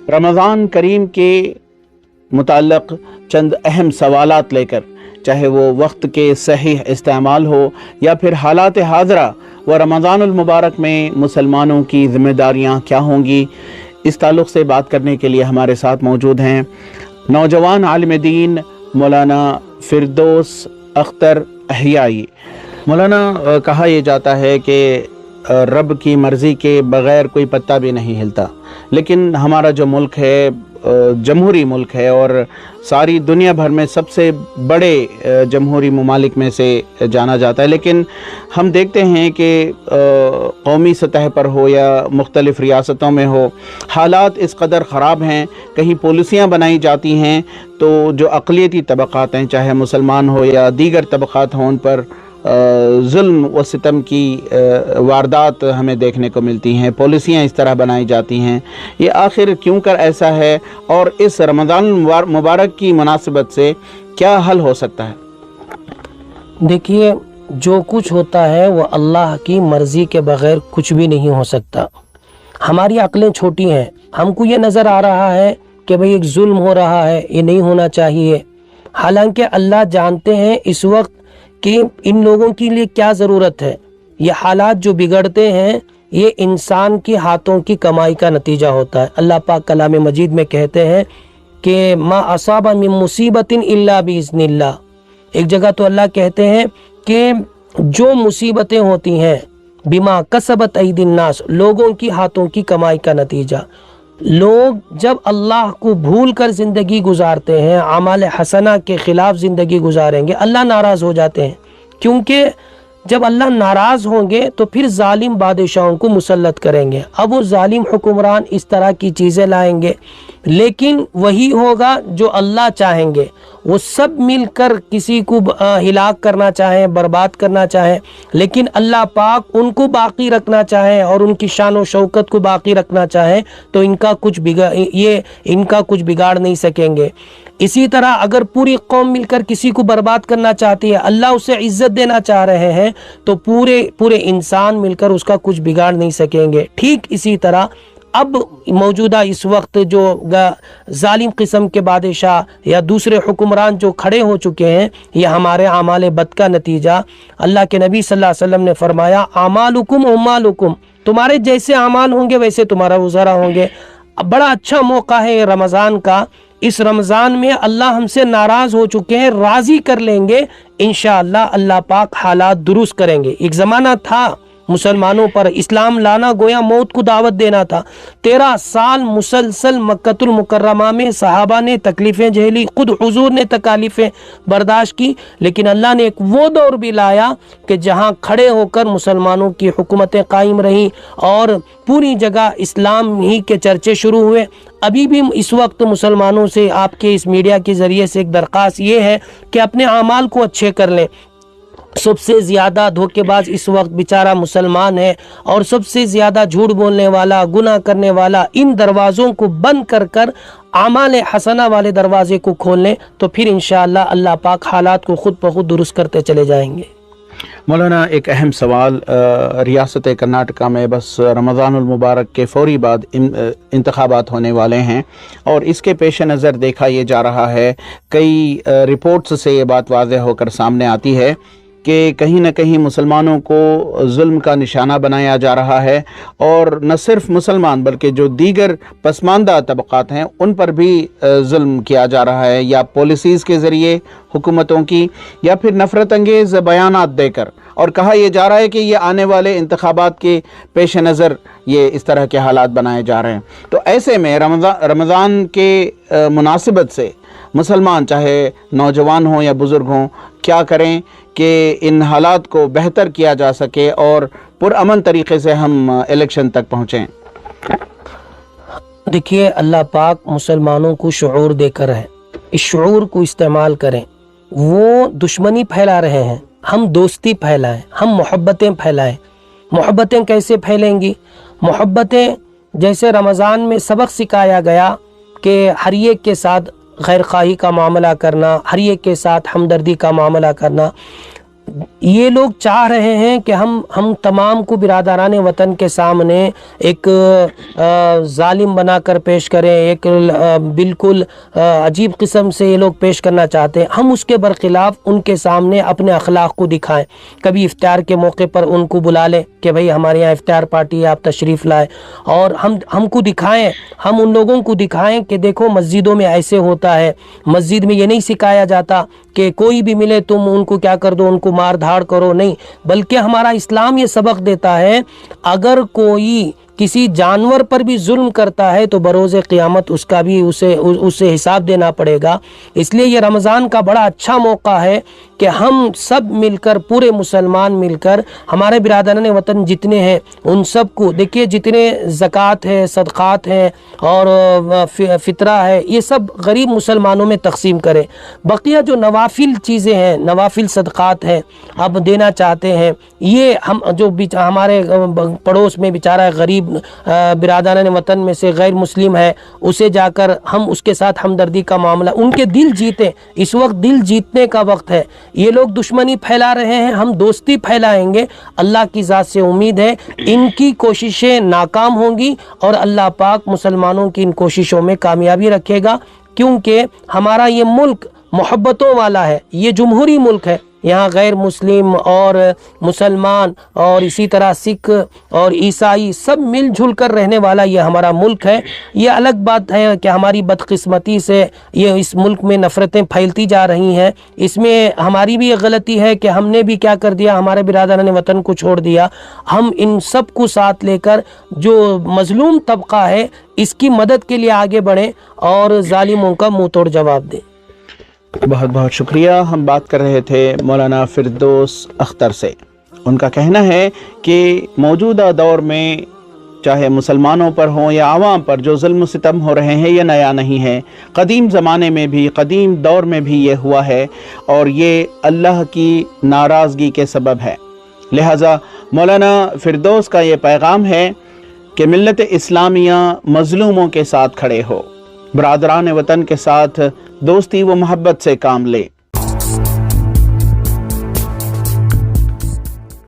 رمضان کریم کے متعلق چند اہم سوالات لے کر، چاہے وہ وقت کے صحیح استعمال ہو یا پھر حالات حاضرہ و رمضان المبارک میں مسلمانوں کی ذمہ داریاں کیا ہوں گی، اس تعلق سے بات کرنے کے لیے ہمارے ساتھ موجود ہیں نوجوان عالم دین مولانا فردوس اختر احیائی۔ مولانا، کہا یہ جاتا ہے کہ رب کی مرضی کے بغیر کوئی پتا بھی نہیں ہلتا، لیکن ہمارا جو ملک ہے جمہوری ملک ہے اور ساری دنیا بھر میں سب سے بڑے جمہوری ممالک میں سے جانا جاتا ہے، لیکن ہم دیکھتے ہیں کہ قومی سطح پر ہو یا مختلف ریاستوں میں ہو، حالات اس قدر خراب ہیں، کہیں پالیسیاں بنائی جاتی ہیں تو جو اقلیتی طبقات ہیں، چاہے مسلمان ہو یا دیگر طبقات ہوں، ان پر ظلم و ستم کی واردات ہمیں دیکھنے کو ملتی ہیں، پالیسیاں اس طرح بنائی جاتی ہیں۔ یہ آخر کیوں کر ایسا ہے، اور اس رمضان مبارک کی مناسبت سے کیا حل ہو سکتا ہے؟ دیکھیے، جو کچھ ہوتا ہے وہ اللہ کی مرضی کے بغیر کچھ بھی نہیں ہو سکتا۔ ہماری عقلیں چھوٹی ہیں، ہم کو یہ نظر آ رہا ہے کہ بھئی ایک ظلم ہو رہا ہے، یہ نہیں ہونا چاہیے، حالانکہ اللہ جانتے ہیں اس وقت کہ ان لوگوں کے لیے کیا ضرورت ہے۔ یہ حالات جو بگڑتے ہیں یہ انسان کی ہاتھوں کی کمائی کا نتیجہ ہوتا ہے۔ اللہ پاک کلام مجید میں کہتے ہیں کہ ما اصاب من مصیبت الا باذن اللہ۔ ایک جگہ تو اللہ کہتے ہیں کہ جو مصیبتیں ہوتی ہیں بما کسبت ایدی الناس، لوگوں کی ہاتھوں کی کمائی کا نتیجہ۔ لوگ جب اللہ کو بھول کر زندگی گزارتے ہیں، اعمال حسنہ کے خلاف زندگی گزاریں گے، اللہ ناراض ہو جاتے ہیں، کیونکہ جب اللہ ناراض ہوں گے تو پھر ظالم بادشاہوں کو مسلط کریں گے۔ اب وہ ظالم حکمران اس طرح کی چیزیں لائیں گے، لیکن وہی ہوگا جو اللہ چاہیں گے۔ وہ سب مل کر کسی کو ہلاک کرنا چاہیں، برباد کرنا چاہیں، لیکن اللہ پاک ان کو باقی رکھنا چاہیں اور ان کی شان و شوکت کو باقی رکھنا چاہیں تو ان کا کچھ بگاڑ نہیں سکیں گے۔ اسی طرح اگر پوری قوم مل کر کسی کو برباد کرنا چاہتی ہے، اللہ اسے عزت دینا چاہ رہے ہیں، تو پورے انسان مل کر اس کا کچھ بگاڑ نہیں سکیں گے۔ ٹھیک اسی طرح اب موجودہ اس وقت جو ظالم قسم کے بادشاہ یا دوسرے حکمران جو کھڑے ہو چکے ہیں، یہ ہمارے اعمال بد کا نتیجہ۔ اللہ کے نبی صلی اللہ علیہ وسلم نے فرمایا اعمالکم اموالکم، تمہارے جیسے اعمال ہوں گے ویسے تمہارا وزراء ہوں گے۔ بڑا اچھا موقع ہے رمضان کا، اس رمضان میں اللہ ہم سے ناراض ہو چکے ہیں، راضی کر لیں گے انشاءاللہ، اللہ پاک حالات درست کریں گے۔ ایک زمانہ تھا مسلمانوں پر اسلام لانا گویا موت کو دعوت دینا تھا۔ 13 سال مسلسل مکۃ المکرمہ میں صحابہ نے تکلیفیں جھیلی، خود حضور نے تکالیفیں برداشت کی، لیکن اللہ نے ایک وہ دور بھی لایا کہ جہاں کھڑے ہو کر مسلمانوں کی حکومتیں قائم رہیں اور پوری جگہ اسلام ہی کے چرچے شروع ہوئے۔ ابھی بھی اس وقت مسلمانوں سے آپ کے اس میڈیا کے ذریعے سے ایک درخواست یہ ہے کہ اپنے اعمال کو اچھے کر لیں۔ سب سے زیادہ دھوکے باز اس وقت بیچارہ مسلمان ہے، اور سب سے زیادہ جھوٹ بولنے والا، گناہ کرنے والا۔ ان دروازوں کو بند کر اعمال حسنہ والے دروازے کو کھول لیں تو پھر انشاءاللہ اللہ پاک حالات کو خود بخود درست کرتے چلے جائیں گے۔ مولانا، ایک اہم سوال، ریاست کرناٹکا میں بس رمضان المبارک کے فوری بعد انتخابات ہونے والے ہیں، اور اس کے پیش نظر دیکھا یہ جا رہا ہے، کئی رپورٹس سے یہ بات واضح ہو کر سامنے آتی ہے کہ کہیں نہ کہیں مسلمانوں کو ظلم کا نشانہ بنایا جا رہا ہے، اور نہ صرف مسلمان بلکہ جو دیگر پسماندہ طبقات ہیں ان پر بھی ظلم کیا جا رہا ہے، یا پالیسیز کے ذریعے حکومتوں کی، یا پھر نفرت انگیز بیانات دے کر، اور کہا یہ جا رہا ہے کہ یہ آنے والے انتخابات کے پیش نظر یہ اس طرح کے حالات بنائے جا رہے ہیں۔ تو ایسے میں رمضان کے مناسبت سے مسلمان چاہے نوجوان ہوں یا بزرگ ہوں کیا کریں کہ ان حالات کو بہتر کیا جا سکے اور پرامن طریقے سے ہم الیکشن تک پہنچیں؟ دیکھیے، اللہ پاک مسلمانوں کو شعور دے کر ہے، اس شعور کو استعمال کریں۔ وہ دشمنی پھیلا رہے ہیں، ہم دوستی پھیلائیں، ہم محبتیں پھیلائیں۔ محبتیں کیسے پھیلیں گی؟ محبتیں جیسے رمضان میں سبق سکھایا گیا کہ ہر ایک کے ساتھ خیر خواہی کا معاملہ کرنا، ہر ایک کے ساتھ ہمدردی کا معاملہ کرنا۔ یہ لوگ چاہ رہے ہیں کہ ہم تمام کو برادران وطن کے سامنے ایک ظالم بنا کر پیش کریں، ایک بالکل عجیب قسم سے یہ لوگ پیش کرنا چاہتے ہیں۔ ہم اس کے برخلاف ان کے سامنے اپنے اخلاق کو دکھائیں، کبھی افطار کے موقع پر ان کو بلا لیں کہ بھئی ہمارے یہاں افطار پارٹی ہے، آپ تشریف لائیں، اور ہم کو دکھائیں، ہم ان لوگوں کو دکھائیں کہ دیکھو مسجدوں میں ایسے ہوتا ہے، مسجد میں یہ نہیں سکھایا جاتا کہ کوئی بھی ملے تم ان کو کیا کر دو، ان کو مار دھاڑ کرو، نہیں، بلکہ ہمارا اسلام یہ سبق دیتا ہے اگر کوئی کسی جانور پر بھی ظلم کرتا ہے تو بروز قیامت اس کا بھی اسے حساب دینا پڑے گا۔ اس لیے یہ رمضان کا بڑا اچھا موقع ہے کہ ہم سب مل کر، پورے مسلمان مل کر، ہمارے برادران وطن جتنے ہیں ان سب کو دیکھیے، جتنے زکوٰۃ ہے، صدقات ہیں اور فطرہ ہے، یہ سب غریب مسلمانوں میں تقسیم کریں۔ بقیہ جو نوافل چیزیں ہیں، نوافل صدقات ہیں، اب دینا چاہتے ہیں، یہ ہم جو ہمارے پڑوس میں بیچارہ غریب برادران وطن میں سے غیر مسلم ہے، اسے جا کر ہم اس کے ساتھ ہمدردی کا معاملہ، ان کے دل جیتیں۔ اس وقت دل جیتنے کا وقت ہے۔ یہ لوگ دشمنی پھیلا رہے ہیں، ہم دوستی پھیلائیں گے۔ اللہ کی ذات سے امید ہے ان کی کوششیں ناکام ہوں گی اور اللہ پاک مسلمانوں کی ان کوششوں میں کامیابی رکھے گا، کیونکہ ہمارا یہ ملک محبتوں والا ہے، یہ جمہوری ملک ہے۔ یہاں غیر مسلم اور مسلمان اور اسی طرح سکھ اور عیسائی سب مل جل کر رہنے والا یہ ہمارا ملک ہے۔ یہ الگ بات ہے کہ ہماری بدقسمتی سے یہ اس ملک میں نفرتیں پھیلتی جا رہی ہیں، اس میں ہماری بھی یہ غلطی ہے کہ ہم نے بھی کیا کر دیا، ہمارے برادران وطن کو چھوڑ دیا۔ ہم ان سب کو ساتھ لے کر جو مظلوم طبقہ ہے اس کی مدد کے لیے آگے بڑھیں اور ظالموں کا منہ توڑ جواب دیں۔ بہت بہت شکریہ۔ ہم بات کر رہے تھے مولانا فردوس اختر سے۔ ان کا کہنا ہے کہ موجودہ دور میں چاہے مسلمانوں پر ہوں یا عوام پر جو ظلم و ستم ہو رہے ہیں یہ نیا نہیں ہے، قدیم زمانے میں بھی، قدیم دور میں بھی یہ ہوا ہے اور یہ اللہ کی ناراضگی کے سبب ہے۔ لہٰذا مولانا فردوس کا یہ پیغام ہے کہ ملت اسلامیہ مظلوموں کے ساتھ کھڑے ہو، برادران وطن کے ساتھ دوستی و محبت سے کام لے،